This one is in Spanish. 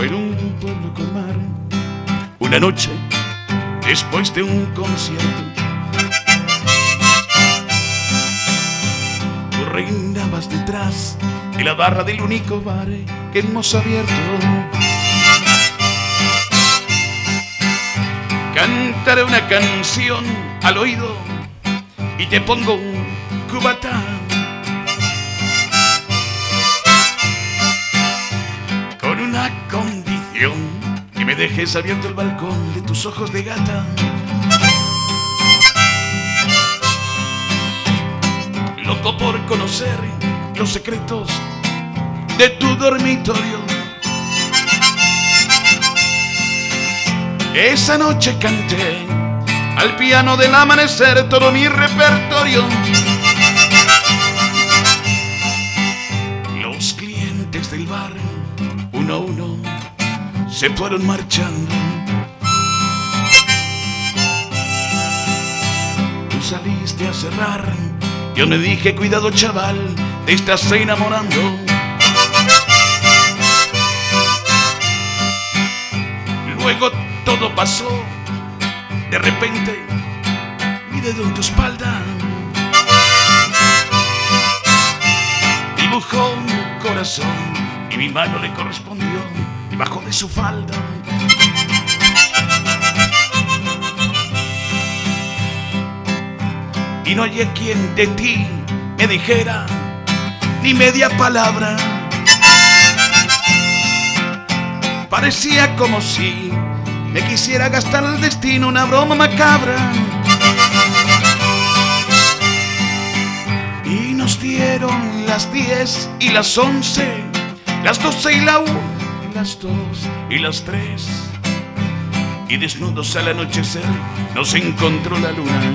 o en un pueblo con mar. Una noche, después de un concierto, tú reinabas detrás de la barra del único bar que hemos abierto. Cantaré una canción al oído y te pongo un cubata. Con una condición, que me dejes abierto el balcón de tus ojos de gata. Loco por conocer los secretos de tu dormitorio. Esa noche canté al piano del amanecer todo mi repertorio. Los clientes del bar, uno a uno, se fueron marchando. Tú saliste a cerrar, yo me dije cuidado chaval, te estás enamorando. Luego todo pasó, de repente mi dedo en tu espalda dibujó un corazón y mi mano le correspondió debajo de su falda. Y no hallé quien de ti me dijera ni media palabra. Parecía como si me quisiera gastar el destino una broma macabra. Y nos dieron las 10 y las 11, las 12 y la 1, las 2 y las 3. Y desnudos al anochecer nos encontró la luna